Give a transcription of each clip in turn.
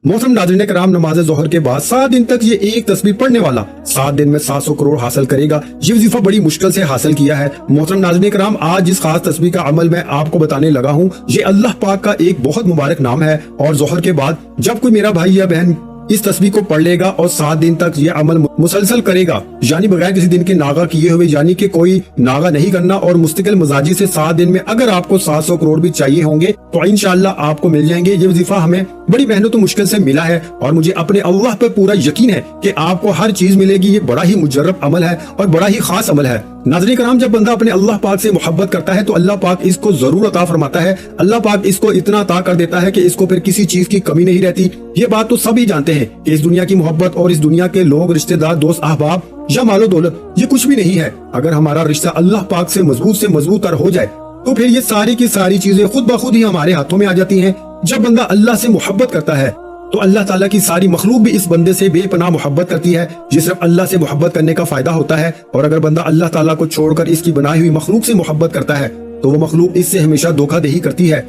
मोहतरम नाज़रीन कराम, नमाज ज़ोहर के बाद 7 दिन तक ये एक तस्बीह पढ़ने वाला 7 दिन में 700 करोड़ हासिल करेगा। ये वजीफा बड़ी मुश्किल से हासिल किया है। मोहतरम नाज़रीन कराम, आज जिस खास तस्बीह का अमल मैं आपको बताने लगा हूँ, ये अल्लाह पाक का एक बहुत मुबारक नाम है। और ज़ोहर के बाद जब कोई मेरा भाई या बहन इस तस्बीह को पढ़ लेगा और 7 दिन तक ये अमल मुसलसल करेगा, यानी बगैर किसी दिन के नागा किए हुए, यानी कि कोई नागा नहीं करना, और मुस्तकिल मजाजी से 7 दिन में अगर आपको 700 करोड़ भी चाहिए होंगे तो इंशाअल्लाह आपको मिल जाएंगे। ये वजीफा हमें बड़ी मेहनत और मुश्किल से मिला है और मुझे अपने अल्लाह पर पूरा यकीन है कि आपको हर चीज मिलेगी। ये बड़ा ही मुजर्रब अमल है और बड़ा ही खास अमल है। नाज़रीन कराम, जब बंदा अपने अल्लाह पाक से मोहब्बत करता है तो अल्लाह पाक इसको जरूर अता फरमाता है। अल्लाह पाक इसको इतना अता कर देता है कि इसको फिर किसी चीज की कमी नहीं रहती। ये बात तो सभी जानते हैं कि इस दुनिया की मोहब्बत और इस दुनिया के लोग, रिश्तेदार, दोस्त, अहबाब या मालो दौलत, ये कुछ भी नहीं है। अगर हमारा रिश्ता अल्लाह पाक से मजबूत तर हो जाए तो फिर ये सारी की सारी चीजें खुद ब खुद ही हमारे हाथों में आ जाती हैं। जब बंदा अल्लाह से मोहब्बत करता है तो अल्लाह ताला की सारी मखलूक भी इस बंदे से बेपनाह मोहब्बत करती है। ये सिर्फ अल्लाह से मोहब्बत करने का फायदा होता है। और अगर बंदा अल्लाह ताला को छोड़कर इसकी बनाई हुई मखलूक से मोहब्बत करता है तो वो मखलूक इससे हमेशा धोखाधड़ी करती है।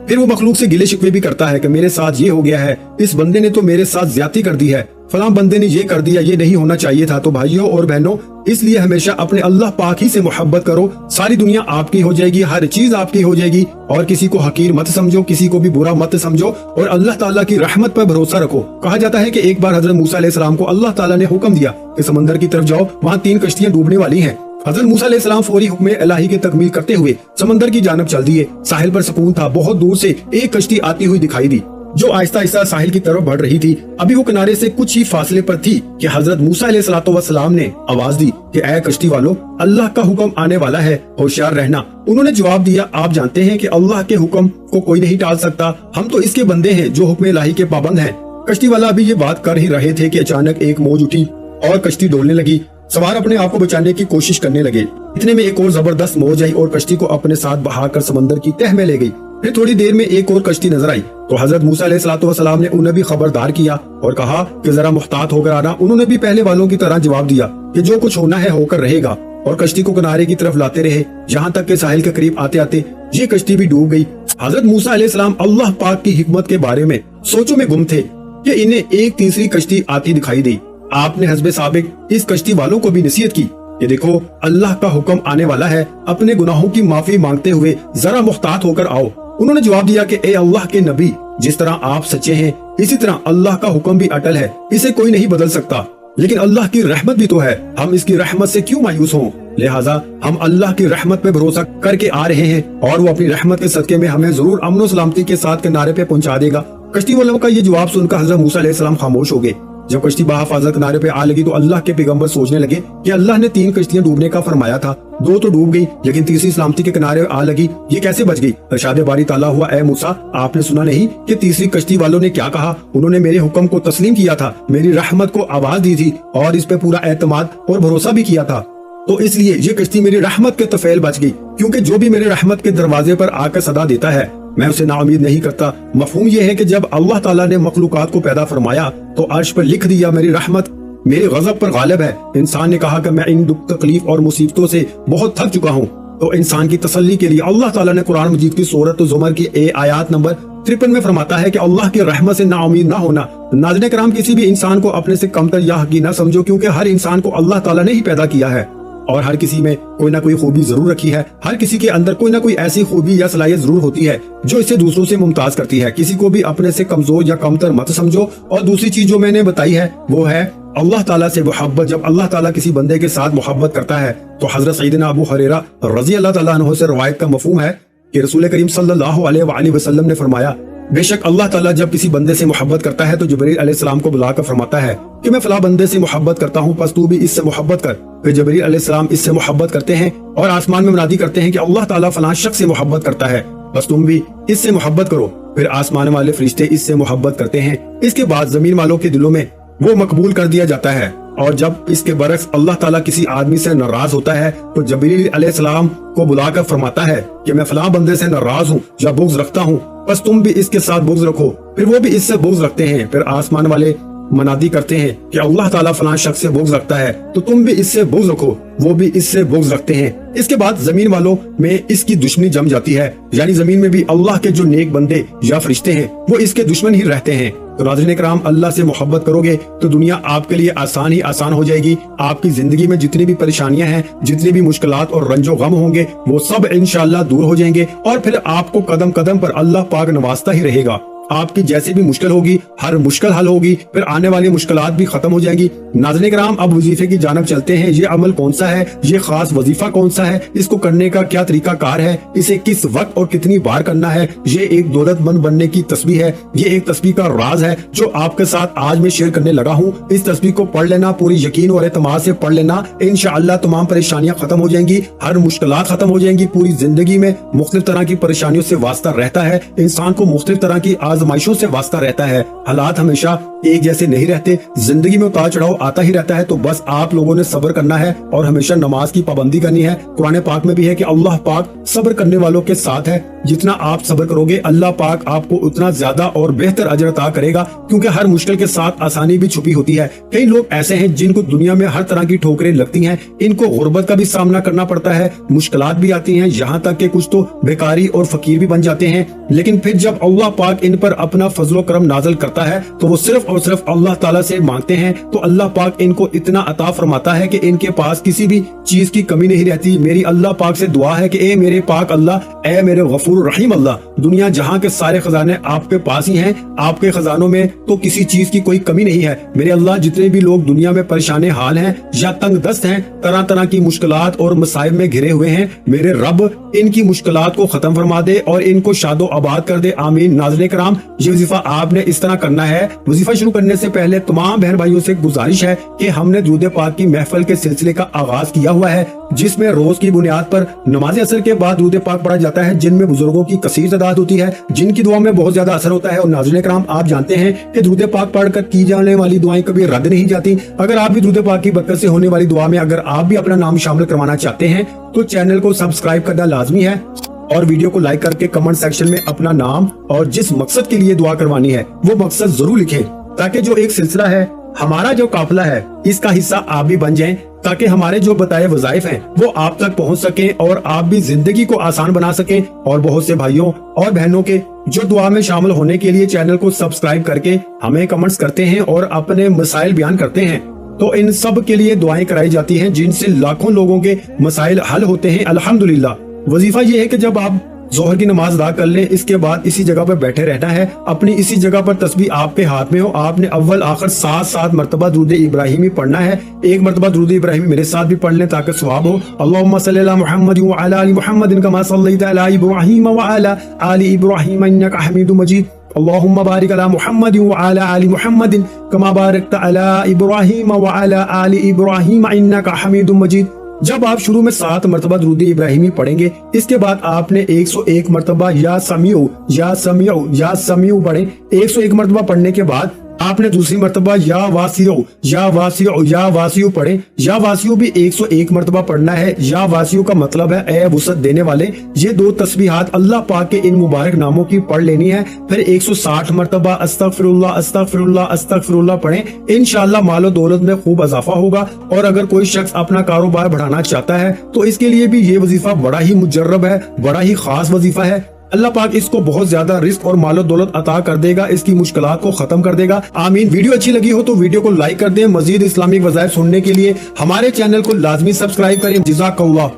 फिर वो मखलूक से गिले शिकवे भी करता है कि मेरे साथ ये हो गया है, इस बंदे ने तो मेरे साथ ज्यादती कर दी है, फलां बंदे ने ये कर दिया, ये नहीं होना चाहिए था। तो भाइयों और बहनों, इसलिए हमेशा अपने अल्लाह पाक ही से मोहब्बत करो। सारी दुनिया आपकी हो जाएगी, हर चीज आपकी हो जाएगी। और किसी को हकीर मत समझो, किसी को भी बुरा मत समझो और अल्लाह ताला की रहमत पर भरोसा रखो। कहा जाता है कि एक बार हजरत मूसा अलैहिस्सलाम को अल्लाह ताला ने हुक्म दिया कि समंदर की तरफ जाओ, वहाँ 3 कश्तियां डूबने वाली हैं। हजरत मूसा अलैहिस्सलाम फौरी हुक्म इलाही की तकमील करते हुए समंदर की जानब चल दिए। साहिल पर सुकून था। बहुत दूर से एक कश्ती आती हुई दिखाई दी जो आहिस्ता आहिस्ता साहिल की तरफ बढ़ रही थी। अभी वो किनारे से कुछ ही फासले पर थी कि हजरत मूसा अलैहिस्सलाम ने आवाज दी कि ऐ कश्ती वालों, अल्लाह का हुक्म आने वाला है, होशियार रहना। उन्होंने जवाब दिया, आप जानते हैं कि अल्लाह के हुक्म को कोई नहीं टाल सकता, हम तो इसके बंदे हैं जो हुक्म इलाही के पाबंद हैं। कश्ती वाला अभी ये बात कर ही रहे थे कि अचानक एक मौज उठी और कश्ती डोलने लगी। सवार अपने आप को बचाने की कोशिश करने लगे। इतने में एक और जबरदस्त मौज आई और कश्ती को अपने साथ बहाकर समंदर की तह में ले गई। फिर थोड़ी देर में एक और कश्ती नजर आई तो हजरत मूसा अलैहिस्सलाम ने उन्हें भी खबरदार किया और कहा कि जरा मुहतात होकर आना। उन्होंने भी पहले वालों की तरह जवाब दिया कि जो कुछ होना है होकर रहेगा, और कश्ती को किनारे की तरफ लाते रहे, यहाँ तक के साहिल के करीब आते आते ये कश्ती भी डूब गई। हजरत मूसा अलैहिस्सलाम अल्लाह पाक की हिकमत के बारे में सोचों में गुम थे कि इन्हें एक तीसरी कश्ती आती दिखाई दी। आपने हस्बे साबिक इस कश्ती वालों को भी नसीहत की, ये देखो अल्लाह का हुक्म आने वाला है, अपने गुनाहों की माफी मांगते हुए जरा मुहतात होकर आओ। उन्होंने जवाब दिया कि ए अल्लाह के नबी, जिस तरह आप सच्चे हैं इसी तरह अल्लाह का हुक्म भी अटल है, इसे कोई नहीं बदल सकता। लेकिन अल्लाह की रहमत भी तो है, हम इसकी रहमत से क्यों मायूस हों? लिहाजा हम अल्लाह की रहमत पे भरोसा करके आ रहे हैं और वो अपनी रहमत के सदके में हमें जरूर अमन सलामती के साथ किनारे पे पहुंचा देगा। कश्ती वालों का ये जवाब सुनकर हजरत मूसा अलैहिस्सलाम खामोश हो गए। जब कश्ती बहाफाजत किनारे पे आ लगी तो अल्लाह के पैगंबर सोचने लगे कि अल्लाह ने 3 कश्तियां डूबने का फरमाया था, 2 तो डूब गई लेकिन तीसरी सलामती के किनारे आ लगी, ये कैसे बच गई? इरशाद बारी ताला हुआ, ए मूसा, आपने सुना नहीं कि तीसरी कश्ती वालों ने क्या कहा? उन्होंने मेरे हुक्म को तस्लीम किया था, मेरी रहमत को आवाज दी थी और इस पे पूरा एतमाद और भरोसा भी किया था, तो इसलिए ये कश्ती मेरी रहमत के तफेल बच गई। क्योंकि जो भी मेरे रहमत के दरवाजे पर आकर सदा देता है मैं उसे नाउमीद नहीं करता। मफहूम ये है कि जब अल्लाह ताला ने मखलूकात को पैदा फरमाया तो अर्श पर लिख दिया मेरी रहमत मेरे गजब पर गालिब है। इंसान ने कहा कि मैं इन दुख तकलीफ और मुसीबतों से बहुत थक चुका हूँ। तो इंसान की तसल्ली के लिए अल्लाह ताला ने कुरान मजीद की सूरत ज़ुमर की आयत नंबर 53 में फरमाता है कि अल्लाह की रहमत से नाउमीद ना होना। नाज़रीन कराम, किसी भी इंसान को अपने से कमतर या हकीर ना समझो, क्योंकि हर इंसान को अल्लाह ताला ने ही पैदा किया है और हर किसी में कोई ना कोई खूबी जरूर रखी है। हर किसी के अंदर कोई ना कोई ऐसी खूबी या सलाहियत जरूर होती है जो इसे दूसरों से मुमताज करती है। किसी को भी अपने से कमजोर या कमतर मत समझो। और दूसरी चीज जो मैंने बताई है वो है अल्लाह ताला से मोहब्बत। जब अल्लाह ताला किसी बंदे के साथ मोहब्बत करता है तो हजरत सईदना अबू हुरैरा रज़ी अल्लाह ताला अन्हु से रवायत का मफहूम है कि रसूल करीम सल्लल्लाहु अलैहि वसल्लम ने फरमाया, बेशक अल्लाह ताला जब किसी बंदे से मोहब्बत करता है तो जिब्रील अलैहिस्सलाम को बुलाकर फरमाता है कि मैं फला बंदे से मोहब्बत करता हूँ, बस तू भी इससे मोहब्बत कर। फिर जिब्रील अलैहिस्सलाम इससे मोहब्बत करते हैं और आसमान में मुनादी करते हैं कि अल्लाह ताला फलां शख्स से मोहब्बत करता है, बस तुम भी इससे मोहब्बत करो। फिर आसमान वाले फरिश्ते इससे मोहब्बत करते हैं। इसके बाद जमीन वालों के दिलों में वो मकबूल कर दिया जाता है। और जब इसके बरक्स अल्लाह ताला किसी आदमी से नाराज होता है तो जिब्रील अलैहिस्सलाम को बुलाकर फरमाता है कि मैं फलां बंदे से नाराज हूँ या बुग़्ज़ रखता हूँ, बस तुम भी इसके साथ बुग़्ज़ रखो। फिर वो भी इससे बुग़्ज़ रखते हैं। फिर आसमान वाले मनादी करते हैं कि अल्लाह ताला फलां शख्स से बुग़्ज़ रखता है तो तुम भी इससे बुग़्ज़ रखो, वो भी इससे बुग़्ज़ रखते हैं। इसके बाद जमीन वालों में इसकी दुश्मनी जम जाती है, यानी जमीन में भी अल्लाह के जो नेक बंदे या फरिश्ते हैं वो इसके दुश्मन ही रहते हैं। तो नाज़रीन इकराम, अल्लाह से मोहब्बत करोगे तो दुनिया आपके लिए आसान ही आसान हो जाएगी। आपकी जिंदगी में जितनी भी परेशानियां हैं, जितनी भी मुश्किलात और रंजो गम होंगे, वो सब इंशाअल्लाह दूर हो जाएंगे और फिर आपको कदम कदम पर अल्लाह पाक नवाजता ही रहेगा। आपकी जैसी भी मुश्किल होगी, हर मुश्किल हल होगी, फिर आने वाली मुश्किलात भी खत्म हो जाएंगी। नाज़रीन किराम, अब वजीफे की जानब चलते हैं। ये अमल कौन सा है, ये खास वजीफा कौन सा है, इसको करने का क्या तरीका कार है, इसे किस वक्त और कितनी बार करना है। ये एक दौलतमंद बनने की तस्बीह है। ये एक तस्बीह का राज है जो आपके साथ आज मैं शेयर करने लगा हूँ। इस तस्बीह को पढ़ लेना, पूरी यकीन और एतमाद से पढ़ लेना, इंशाअल्लाह तमाम परेशानियां खत्म हो जाएंगी, हर मुश्किलात खत्म हो जाएंगी। पूरी जिंदगी में मुख्तलिफ तरह की परेशानियों से वास्ता रहता है, इंसान को मुख्तलिफ तरह की आजमाइशों से वास्ता रहता है। हालात हमेशा एक जैसे नहीं रहते, जिंदगी में उतार चढ़ाव आता ही रहता है। तो बस आप लोगों ने सब्र करना है और हमेशा नमाज की पाबंदी करनी है। कुरान पाक में भी है कि अल्लाह पाक सब्र करने वालों के साथ है। जितना आप सब्र करोगे, अल्लाह पाक आपको उतना ज्यादा और बेहतर अजर अता करेगा, क्योंकि हर मुश्किल के साथ आसानी भी छुपी होती है। कई लोग ऐसे हैं जिनको दुनिया में हर तरह की ठोकरें लगती हैं, इनको गुर्बत का भी सामना करना पड़ता है, मुश्किलात भी आती हैं, यहाँ तक कि कुछ तो बेकारी और फकीर भी बन जाते हैं। लेकिन फिर जब अल्लाह पाक इन पर अपना फजलो करम नाज़िल करता है तो वो सिर्फ और सिर्फ अल्लाह ताला से मांगते हैं, तो अल्लाह पाक इनको इतना अता फरमाता है कि इनके पास किसी भी चीज की कमी नहीं रहती। मेरी अल्लाह पाक से दुआ है कि ए मेरे पाक अल्लाह, ए मेरे गफूर रहीम अल्लाह, दुनिया जहां के सारे खजाने आपके पास ही हैं, आपके खजानों में तो किसी चीज की कोई कमी नहीं है। मेरे अल्लाह, जितने भी लोग दुनिया में परेशान हाल हैं या तंग दस्त हैं, तरह तरह की मुश्किलात और मसाइब में घिरे हुए हैं, मेरे रब इनकी मुश्किलात को खत्म फरमा दे और इनको शादो आबाद कर दे, आमीन। नाज़रीन किराम, ये वजीफा आपने इस तरह करना है। वजीफा शुरू करने से पहले तमाम बहन भाइयों से गुजारिश है कि हमने दुरूद पाक की महफिल के सिलसिले का आगाज किया हुआ है, जिसमें रोज की बुनियाद पर नमाज असर के बाद दुरूद पाक पढ़ा जाता है, जिनमें बुजुर्गों की कसीर तादाद होती है, जिनकी दुआ में बहुत ज्यादा असर होता है। और नाज़रीन किराम, आप जानते हैं कि दुरूद पाक पढ़कर की जाने वाली दुआएं कभी रद्द नहीं जाती। अगर आप भी दुरूद पाक की बरकत से होने वाली दुआ में अगर आप भी अपना नाम शामिल करवाना चाहते हैं तो चैनल को सब्सक्राइब करना लाजमी है और वीडियो को लाइक करके कमेंट सेक्शन में अपना नाम और जिस मकसद के लिए दुआ करवानी है वो मकसद जरूर लिखें, ताकि जो एक सिलसिला है, हमारा जो काफिला है, इसका हिस्सा आप भी बन जाएं, ताकि हमारे जो बताए वज़ाइफ हैं वो आप तक पहुंच सके और आप भी जिंदगी को आसान बना सकें। और बहुत से भाइयों और बहनों के जो दुआ में शामिल होने के लिए चैनल को सब्सक्राइब करके हमें कमेंट्स करते हैं और अपने मसाइल बयान करते हैं, तो इन सब के लिए दुआएं कराई जाती हैं, जिनसे लाखों लोगों के मसाइल हल होते हैं अल्हम्दुलिल्लाह। वजीफा ये है कि जब आप जोहर की नमाज अदा कर लें, इसके बाद इसी जगह पर बैठे रहना है, अपनी इसी जगह पर तस्बीह आपके हाथ में हो, आपने अव्वल आखिर 7 मरतबा दुरूद इब्राहिमी पढ़ना है। एक मरतबा दुरूद इब्राहिमी मेरे साथ भी पढ़ लें ताकि सवाब हो। अल्लाहुम्मा सल्ली अला मुहम्मद व अला आलि मुहम्मद कमा सल्लैता अला इब्राहीम व अला आलि इब्राहीम इन्नका हमीदुम मजीद। अल्लाहुम्मा बारिक अला मुहम्मद व अला आलि मुहम्मद कमा बारकता अला इब्राहीम व अला आलि इब्राहीम इन्नका हमीदुम मजीद। जब आप शुरू में 7 मरतबा दुरूद इब्राहिमी पढ़ेंगे, इसके बाद आपने 101 मरतबा या समीउ या समीउ या समीउ पढ़े। 101 मरतबा पढ़ने के बाद आपने दूसरी मरतबा या वासियो या वासियो या वासियो पढ़े। या वासियो भी 101 मरतबा पढ़ना है। या वासियो का मतलब है ए वसत देने वाले। ये 2 तस्बीहात अल्लाह पाक के इन मुबारक नामों की पढ़ लेनी है। फिर 160 मरतबा अस्तगफिरुल्लाह अस्तगफिरुल्लाह अस्तगफिरुल्लाह पढ़े। इंशाअल्लाह मालो दौलत में खूब इजाफा होगा। और अगर कोई शख्स अपना कारोबार बढ़ाना चाहता है तो इसके लिए भी ये वजीफा बड़ा ही मुजर्रब है, बड़ा ही खास वजीफा है। अल्लाह पाक इसको बहुत ज्यादा रिस्क और मालो दौलत अता कर देगा, इसकी मुश्किलात को खत्म कर देगा, आमीन। वीडियो अच्छी लगी हो तो वीडियो को लाइक कर दें। मजीद इस्लामिक वज़ाइफ सुनने के लिए हमारे चैनल को लाजमी सब्सक्राइब करें। जज़ाकल्लाह।